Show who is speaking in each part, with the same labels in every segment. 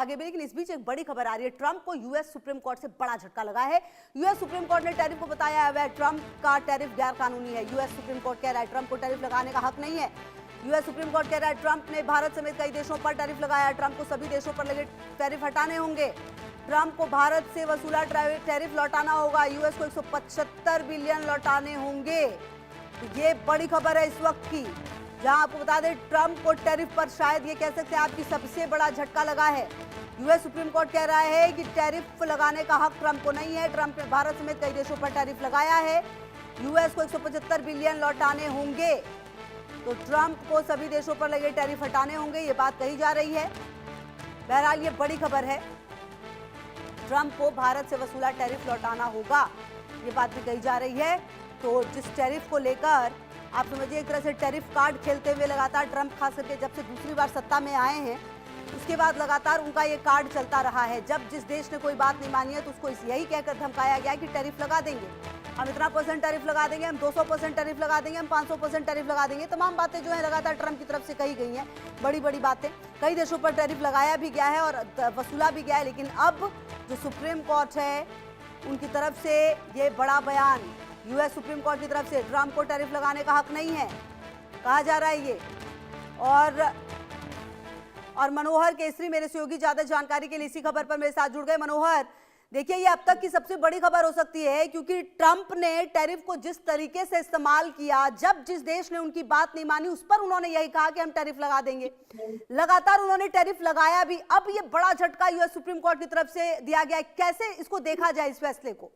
Speaker 1: आगे भी। लेकिन इस बीच एक बड़ी खबर आ रही है, ट्रंप को यूएस सुप्रीम कोर्ट से बड़ा झटका लगा है। यूएस सुप्रीम कोर्ट ने टैरिफ को बताया है ट्रंप का टैरिफ गैर कानूनी है। यूएस सुप्रीम कोर्ट कह रहा है ट्रंप को टैरिफ लगाने का हक नहीं है। यूएस सुप्रीम कोर्ट कह रहा है ट्रंप ने भारत समेत कई देशों पर टैरिफ लगाया। ट्रंप को सभी देशों पर लगे टैरिफ हटाने होंगे। ट्रंप को भारत से वसूला टैरिफ लौटाना होगा। यूएस को 175 बिलियन लौटाने होंगे। ये बड़ी खबर है इस वक्त की, जहां आपको बता दें ट्रंप को टैरिफ पर शायद ये कह सकते हैं आपकी सबसे बड़ा झटका लगा है। यूएस सुप्रीम कोर्ट कह रहा है कि टैरिफ लगाने का हक ट्रंप को नहीं है। ट्रंप ने भारत समेत कई देशों पर टैरिफ लगाया है। यूएस को 175 बिलियन लौटाने होंगे, तो ट्रंप को सभी देशों पर लगे टैरिफ हटाने होंगे, ये बात कही जा रही है। बहरहाल ये बड़ी खबर है, ट्रंप को भारत से वसूला टैरिफ लौटाना होगा, ये बात भी कही जा रही है। तो जिस टैरिफ को लेकर आप समझिए एक तरह से टैरिफ कार्ड खेलते हुए लगातार ट्रंप खास करके जब से दूसरी बार सत्ता में आए हैं उसके बाद लगातार उनका ये कार्ड चलता रहा है। जब जिस देश ने कोई बात नहीं मानी है तो उसको यही कहकर धमकाया गया कि टैरिफ लगा देंगे, हम इतना % टैरिफ लगा देंगे, हम 200% टैरिफ लगा देंगे, हम 500% टैरिफ लगा देंगे। तमाम बातें जो है लगातार ट्रंप की तरफ से कही गई हैं, बड़ी बड़ी बातें। कई देशों पर टैरिफ लगाया भी गया है और वसूला भी गया है। लेकिन अब जो सुप्रीम कोर्ट है उनकी तरफ से ये बड़ा बयान, यूएस सुप्रीम कोर्ट की तरफ से ट्रंप को टैरिफ लगाने का हक नहीं है कहा जा रहा है ये। और मनोहर केसरी मेरे सहयोगी ज्यादा जानकारी के लिए इसी खबर पर मेरे साथ जुड़ गए। मनोहर, देखिए ये अब तक की सबसे बड़ी खबर हो सकती है, क्योंकि ट्रंप ने टैरिफ को जिस तरीके से इस्तेमाल किया, जब जिस देश ने उनकी बात नहीं मानी उस पर उन्होंने यही कहा कि हम टैरिफ लगा देंगे। लगातार उन्होंने टैरिफ लगाया भी। अब ये बड़ा झटका यूएस सुप्रीम कोर्ट की तरफ से दिया गया है, कैसे इसको देखा जाए इस फैसले को?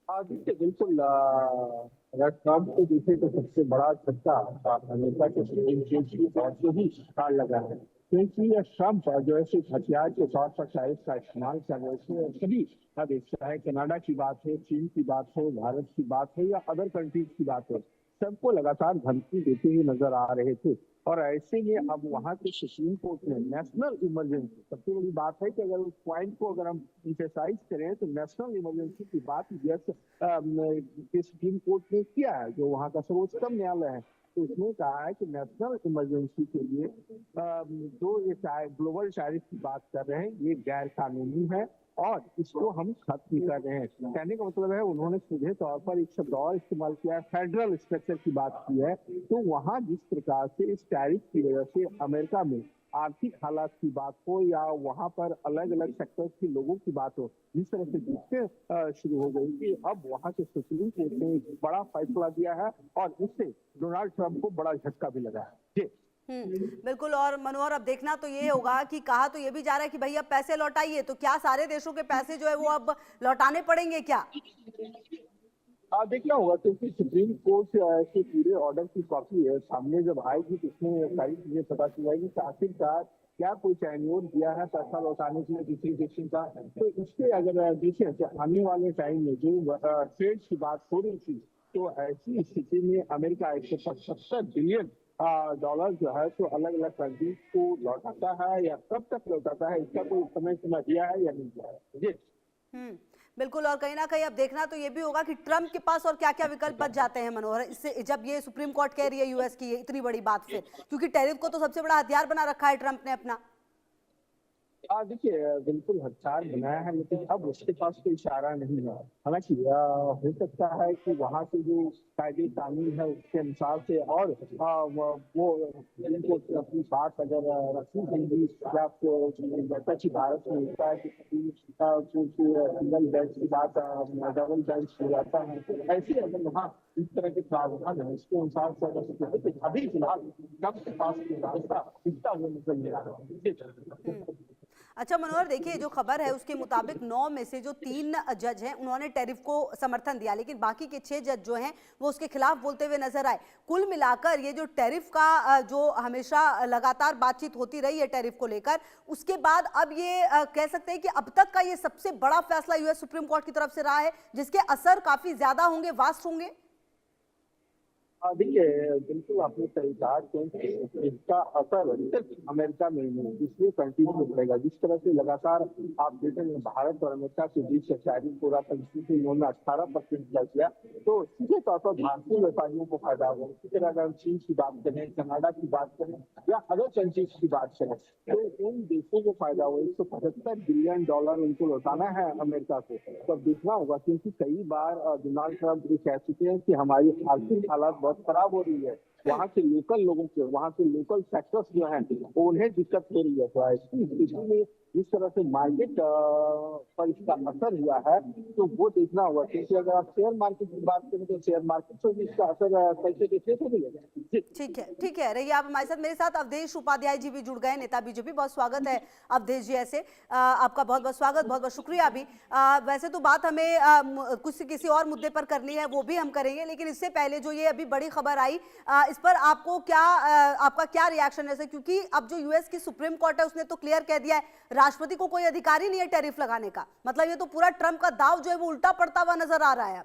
Speaker 2: देखिए बिल्कुल, अगर ट्रंप को देखे तो सबसे बड़ा झटका अमेरिका के सुप्रीम कोर्ट की तरफ से ही लगा है, क्योंकि ये ट्रंप जो है सिर्फ हथियार के तौर पर टैरिफ का इस्तेमाल कर रहे थे। सभी देश, चाहे कनाडा की बात है, चीन की बात है, भारत की बात है या अदर कंट्रीज की बात है, सबको लगातार धमकी देते हुए नजर आ रहे थे। और ऐसे में अब वहां के सुप्रीम कोर्ट ने नेशनल इमरजेंसी, सबसे बड़ी बात है कि अगर उस पॉइंट को अगर हम इंफेसाइज करें तो नेशनल इमरजेंसी की बात सुप्रीम कोर्ट ने किया है, जो वहां का सर्वोच्चतम न्यायालय है। तो उसने कहा है कि नेशनल इमरजेंसी के लिए जो ये ग्लोबल टैरिफ की बात कर रहे हैं ये गैर कानूनी है और इसको हम खत्म कर रहे हैं। कहने का मतलब है उन्होंने सीधे तौर पर एक शब्द और इस्तेमाल किया है, फेडरल स्ट्रक्चर की बात की है। तो वहां जिस प्रकार से इस टैरिफ की वजह से अमेरिका में आर्थिक हालात की बात हो या वहां पर अलग अलग सेक्टर्स के लोगों की बात हो, जिस तरह से दिक्कतें शुरू हो गई कि अब वहां के सुप्रीम कोर्ट ने एक बड़ा फैसला दिया है और इससे डोनाल्ड ट्रंप को बड़ा झटका भी लगा है। जी
Speaker 1: बिल्कुल। और मनोहर, अब देखना तो ये होगा कि कहा तो ये भी जा रहा है कि भैया पैसे लौटाइए, तो क्या सारे देशों के पैसे जो है वो अब लौटाने पड़ेंगे क्या?
Speaker 2: देखना होगा, क्योंकि सुप्रीम कोर्ट के पूरे ऑर्डर की कॉपी है सामने जब आएगी तो इसमें सारी चीजें पता चल जाएगी कि आखिरकार क्या कोई टेन्योर दिया है पैसा लौटाने के लिए दूसरी देशों का। तो इससे अगर देखें तो आने वाले टाइम में जो ट्रेड की बात हो रही थी, तो ऐसी स्थिति में अमेरिका 175 बिलियन डॉलर जो है तो अलग अलग कंट्रीज को लौटाता है या कब तक लौटाता है, इसका कोई समय सीमा दिया है या नहीं दिया है। जी
Speaker 1: बिल्कुल। और कहीं ना कहीं अब देखना तो ये भी होगा कि ट्रंप के पास और क्या क्या विकल्प बच जाते हैं मनोहर, इससे जब ये सुप्रीम कोर्ट कह रही है यूएस की इतनी बड़ी बात फिर, क्योंकि टैरिफ को तो सबसे बड़ा हथियार बना रखा है ट्रंप ने अपना।
Speaker 2: देखिए बिल्कुल हथियार बनाया है, लेकिन अब उसके पास कोई इशारा नहीं है। हालांकि हो सकता है कि वहाँ के जो कायदे कानून है उसके अनुसार से और वो इनको अपनी बात अगर रखनी होगी या जैसा कि भारत में होता है कि सिंगल बेंच की बात डबल बेंच हो जाता है, तो ऐसे अगर वहाँ इस तरह के प्रावधान है उसके अनुसार से अगर अभी फिलहाल कब के पास इतना वो निकल गया।
Speaker 1: अच्छा मनोहर, देखिए जो खबर है उसके मुताबिक 9 में से जो 3 जज हैं उन्होंने टैरिफ को समर्थन दिया, लेकिन बाकी के 6 जज जो हैं वो उसके खिलाफ बोलते हुए नजर आए। कुल मिलाकर ये जो टैरिफ का जो हमेशा लगातार बातचीत होती रही है टैरिफ को लेकर, उसके बाद अब ये कह सकते हैं कि अब तक का ये सबसे बड़ा फैसला यूएस सुप्रीम कोर्ट की तरफ से रहा है, जिसके असर काफी ज्यादा होंगे, वास्ट होंगे।
Speaker 2: देखिए बिल्कुल आपने सही कहा क्योंकि इसका असर सिर्फ अमेरिका में ही नहीं दूसरी कंट्रीज में पड़ेगा। जिस तरह से लगातार आप देखेंगे भारत और अमेरिका के बीच टैरिफ पूरा उन्होंने 18% कर दिया, तो सीधे तौर पर भारतीय व्यापारियों को फायदा होगा। इसी तरह अगर हम चीन की बात करें, कनाडा की बात करें या अदर कंट्रीज की बात करें, तो उन देशों को फायदा हो। $175 बिलियन उनको लौटाना है अमेरिका को, तो देखना होगा क्योंकि कई बार डोनाल्ड ट्रंप ये कह चुके हैं कि हमारी आर्थिक हालात बहुत खराब हो रही है, वहाँ के लोकल लोगों के, वहाँ के लोकल सेक्टर्स जो हैं उन्हें दिक्कत हो रही है। तो ऐसी स्थिति में जिस तरह से मार्केट पर इसका असर हुआ है तो वो देखना होगा, क्योंकि अगर आप शेयर मार्केट की बात करें तो शेयर मार्केट पर भी इसका असर कैसे देखने को मिलेगा।
Speaker 1: ठीक है, रहिए आप हमारे साथ। मेरे साथ अवधेश उपाध्याय जी भी जुड़ गए, नेता बीजेपी। बहुत स्वागत है अवधेश जी, ऐसे आपका बहुत बहुत स्वागत, बहुत बहुत शुक्रिया भी। वैसे तो बात हमें कुछ किसी और मुद्दे पर करनी है, वो भी हम करेंगे, लेकिन इससे पहले जो ये अभी बड़ी खबर आई, इस पर आपको क्या आपका क्या रिएक्शन है? क्योंकि अब जो यूएस की सुप्रीम कोर्ट है उसने तो क्लियर कह दिया है राष्ट्रपति को कोई अधिकार ही नहीं है टैरिफ लगाने का। मतलब ये तो पूरा ट्रंप का दाव जो है वो उल्टा पड़ता हुआ नजर आ रहा है।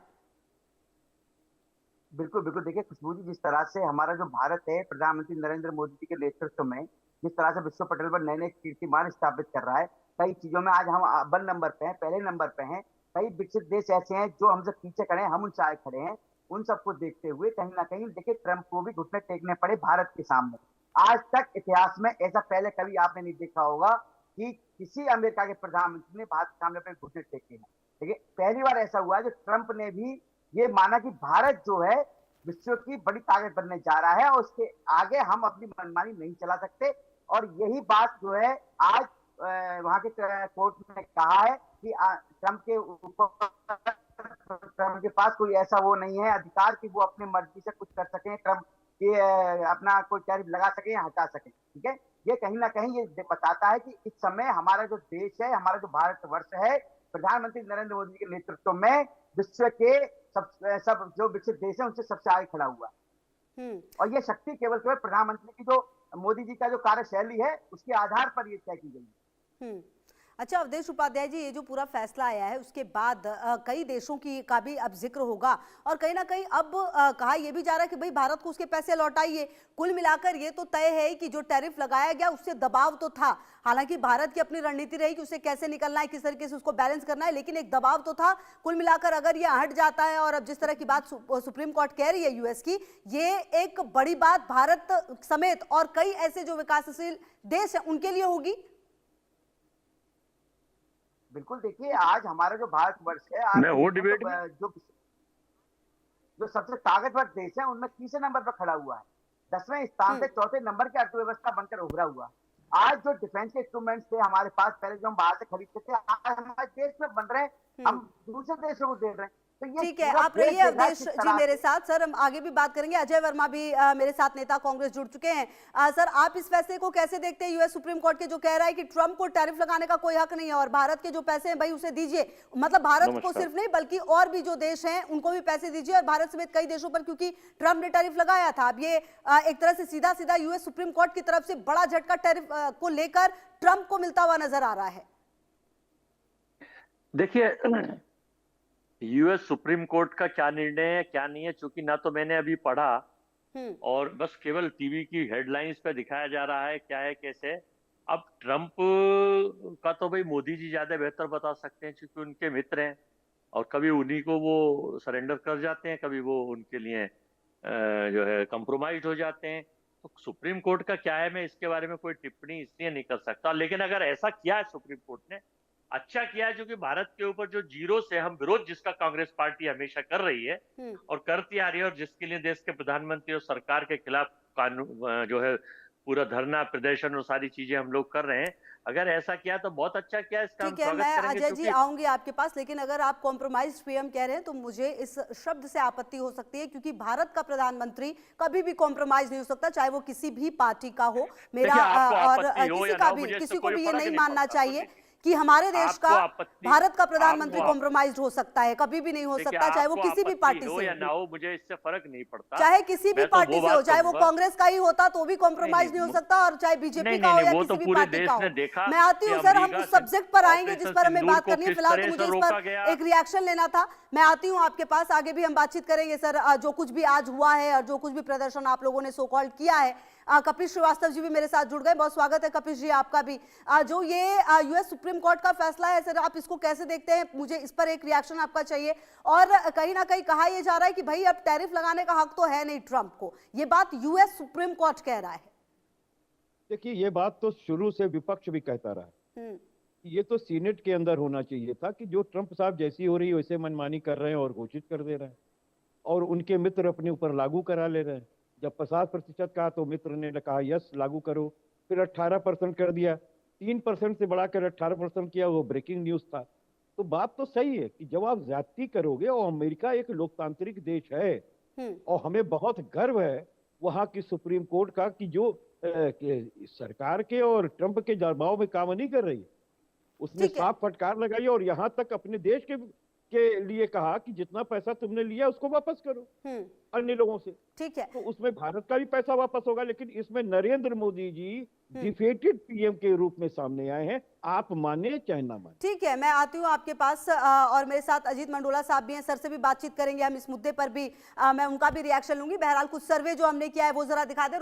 Speaker 3: बिल्कुल बिल्कुल, देखिए खुशबू जी, जिस तरह से हमारा जो भारत है प्रधानमंत्री नरेंद्र मोदी जी के नेतृत्व में जिस तरह से विश्व पटल पर नए नए कीर्तिमान स्थापित कर रहा है, कई चीजों में आज हम अव्वल नंबर पे हैं, पहले नंबर पे हैं। कई विकसित देश ऐसे हैं जो हमसे पीछे खड़े हैं, हम उनसे आगे खड़े हैं। उन सबको देखते हुए कहीं ना कहीं देखिए ट्रंप को भी घुटने टेकने पड़े भारत के सामने। आज तक इतिहास में ऐसा पहले कभी आपने नहीं देखा होगा कि किसी अमेरिका के प्रधानमंत्री ने भारत के सामने अपने घुटने टेके हैं। देखिए पहली बार ऐसा हुआ है जो ट्रंप ने भी ये माना कि भारत जो है विश्व की बड़ी ताकत बनने जा रहा है और उसके आगे हम अपनी मनमानी नहीं चला सकते। और यही बात जो है आज वहां के कोर्ट ने कहा है कि ट्रंप के ऊपर, ट्रंप के पास कोई ऐसा वो नहीं है अधिकार कि वो अपनी मर्जी से कुछ कर सकें, ट्रंप के अपना कोई टैरिफ लगा सके या हटा सके। ठीक है, ये कहीं ना कहीं ये बताता है कि इस समय हमारा जो देश है, हमारा जो भारतवर्ष है, प्रधानमंत्री नरेंद्र मोदी के नेतृत्व में विश्व के सब जो विकसित देश है उनसे सबसे आगे खड़ा हुआ है। और ये शक्ति केवल प्रधानमंत्री की जो मोदी जी का जो कार्यशैली है उसके आधार पर ये तय की गई है।
Speaker 1: अच्छा अवधेश उपाध्याय जी, ये जो पूरा फैसला आया है उसके बाद कई देशों की का भी अब जिक्र होगा और कहीं ना कहीं अब कहा यह भी जा रहा है कि भाई भारत को उसके पैसे लौटाइए। कुल मिलाकर ये तो तय है कि जो टैरिफ लगाया गया उससे दबाव तो था, हालांकि भारत की अपनी रणनीति रही कि उसे कैसे निकलना है, किस तरीके से उसको बैलेंस करना है, लेकिन एक दबाव तो था। कुल मिलाकर अगर ये हट जाता है और अब जिस तरह की बात सुप्रीम कोर्ट कह रही है यूएस की, ये एक बड़ी बात भारत समेत और कई ऐसे जो विकासशील देश है उनके लिए होगी।
Speaker 3: बिल्कुल, देखिए आज हमारा जो भारतवर्ष है जो सबसे ताकतवर देश है उनमें तीसरे नंबर पर खड़ा हुआ है, 10वें स्थान से चौथे नंबर की अर्थव्यवस्था बनकर उभरा हुआ। आज जो डिफेंस के इंस्ट्रूमेंट्स थे हमारे पास, पहले जो हम बाहर से खरीदते थे, आज हमारे देश में बन रहे हैं, हम दूसरे देशों को दे रहे हैं।
Speaker 1: ठीक है, आप रहिए अवधेश जी मेरे साथ। सर हम आगे भी बात करेंगे। अजय वर्मा भी मेरे साथ, नेता कांग्रेस, जुड़ चुके हैं। सर आप इस फैसले को कैसे देखते हैं यूएस सुप्रीम कोर्ट के जो कह रहा है कि ट्रंप को टैरिफ लगाने का कोई हक नहीं है और भारत के जो पैसे हैं भाई उसे दीजिए, मतलब भारत को सिर्फ नहीं बल्कि और भी जो देश हैं उनको भी पैसे दीजिए, और भारत समेत कई देशों पर क्योंकि ट्रंप ने टैरिफ लगाया था। अब ये एक तरह से सीधा सीधा यूएस सुप्रीम कोर्ट की तरफ से बड़ा झटका टैरिफ को लेकर ट्रंप को मिलता हुआ नजर आ रहा है।
Speaker 4: देखिए यूएस सुप्रीम कोर्ट का क्या निर्णय है क्या नहीं है, चूंकि ना तो मैंने अभी पढ़ा और बस केवल टीवी की हेडलाइंस पे दिखाया जा रहा है क्या है कैसे। अब ट्रंप का तो भाई मोदी जी ज्यादा बेहतर बता सकते हैं क्योंकि उनके मित्र हैं और कभी उन्हीं को वो सरेंडर कर जाते हैं, कभी वो उनके लिए जो है कंप्रोमाइज हो जाते हैं। तो सुप्रीम कोर्ट का क्या है मैं इसके बारे में कोई टिप्पणी इसलिए नहीं कर सकता, लेकिन अगर ऐसा किया है सुप्रीम कोर्ट ने, अच्छा किया है, जो कि भारत के ऊपर जो जीरो से हम विरोध जिसका कांग्रेस पार्टी हमेशा कर रही है और करती आ रही है और जिसके लिए देश के प्रधानमंत्री और सरकार के खिलाफ कानून जो है पूरा धरना प्रदर्शन और सारी चीजें हम लोग कर रहे हैं, अगर ऐसा किया तो बहुत अच्छा किया। इसका
Speaker 1: ठीक है, मैं अजय जी आऊंगी आपके पास, लेकिन अगर आप कॉम्प्रोमाइज पीएम कह रहे हैं तो मुझे इस शब्द से आपत्ति हो सकती है क्योंकि भारत का प्रधानमंत्री कभी भी कॉम्प्रोमाइज नहीं हो सकता, चाहे वो किसी भी पार्टी का हो। मेरा और किसी को भी ये नहीं मानना चाहिए कि हमारे देश
Speaker 4: आपको
Speaker 1: का
Speaker 4: आपत्ति-
Speaker 1: भारत का प्रधानमंत्री
Speaker 4: आपको-
Speaker 1: कॉम्प्रोमाइज हो सकता है, कभी भी नहीं हो
Speaker 4: देखिए,
Speaker 1: सकता, चाहे वो
Speaker 4: आपको
Speaker 1: किसी भी
Speaker 4: आपत्ति
Speaker 1: पार्टी
Speaker 4: हो
Speaker 1: से
Speaker 4: या
Speaker 1: हो।
Speaker 4: ना हो, मुझे इससे फर्क नहीं पड़ता।
Speaker 1: चाहे किसी भी
Speaker 4: मैं तो
Speaker 1: पार्टी
Speaker 4: वो
Speaker 1: से हो,
Speaker 4: बात
Speaker 1: चाहे वो
Speaker 4: कहूंगा-
Speaker 1: कांग्रेस का ही होता तो भी कॉम्प्रोमाइज नहीं हो सकता, और चाहे बीजेपी
Speaker 4: नहीं,
Speaker 1: का
Speaker 4: नहीं,
Speaker 1: हो
Speaker 4: नहीं,
Speaker 1: या
Speaker 4: वो
Speaker 1: किसी
Speaker 4: तो
Speaker 1: भी
Speaker 4: पूरे
Speaker 1: पार्टी
Speaker 4: देश
Speaker 1: का
Speaker 4: ने
Speaker 1: हो।
Speaker 4: देखा
Speaker 1: मैं आती हूँ
Speaker 4: कि
Speaker 1: सर, हम
Speaker 4: अमेरिका
Speaker 1: उस
Speaker 4: से
Speaker 1: सब्जेक्ट पर आएंगे जिस
Speaker 4: ऑपरेशन
Speaker 1: पर हमें
Speaker 4: सिंदूर
Speaker 1: बात
Speaker 4: को
Speaker 1: करनी है।
Speaker 4: किस
Speaker 1: फिलहाल तो
Speaker 4: तरह
Speaker 1: मुझे
Speaker 4: से
Speaker 1: इस
Speaker 4: रोका
Speaker 1: पर
Speaker 4: गया।
Speaker 1: एक रिएक्शन लेना था। मैं आती हूँ आपके पास, आगे भी हम बातचीत करेंगे सर। जो कुछ भी आज हुआ है और जो कुछ भी प्रदर्शन आप लोगों ने सो कॉल्ड किया है, कपिल श्रीवास्तव जी भी मेरे साथ जुड़ गए। बहुत स्वागत है कपिल जी आपका भी। जो ये यूएस सुप्रीम कोर्ट का फैसला है सर, आप इसको कैसे देखते हैं? मुझे इस पर एक रिएक्शन आपका चाहिए। और कहीं ना कहीं कहा यह जा रहा है कि भाई अब टैरिफ लगाने का हक तो है नहीं ट्रंप को, ये बात यूएस सुप्रीम कोर्ट कह रहा है।
Speaker 5: देखिए, ये बात तो शुरू से विपक्ष भी कहता रहा है। ये तो सीनेट के अंदर होना चाहिए था कि जो ट्रंप साहब जैसी हो रही है वैसे मनमानी कर रहे हैं और घोषित कर दे रहे हैं, और उनके मित्र अपने ऊपर लागू करा ले रहे हैं। जब 50% कहा तो मित्र ने कहा यस लागू करो, फिर 18% कर दिया, 3% से बढ़ाकर 18% किया, वो ब्रेकिंग न्यूज था। तो बात तो सही है कि जब आप ज्यादती करोगे, और अमेरिका एक लोकतांत्रिक देश है और हमें बहुत गर्व है वहां की सुप्रीम कोर्ट का कि जो सरकार के और ट्रंप के दबाव में काम नहीं कर रही, उसने साफ फटकार लगाई और यहाँ तक अपने देश के लिए कहा कि जितना पैसा तुमने लिया उसको वापस करो अन्य लोगों से।
Speaker 1: ठीक है,
Speaker 5: तो उसमें भारत का भी पैसा वापस होगा, लेकिन इसमें नरेंद्र मोदी जी डिफेटेड पीएम के रूप में सामने आए हैं, आप माने चाहे ना माने।
Speaker 1: ठीक है, मैं आती हूँ आपके पास, और मेरे साथ अजीत मंडोला साहब भी हैं, सर से भी बातचीत करेंगे हम इस मुद्दे पर भी। मैं उनका भी रिएक्शन लूंगी। बहरहाल कुछ सर्वे जो हमने किया है वो जरा दिखा दे।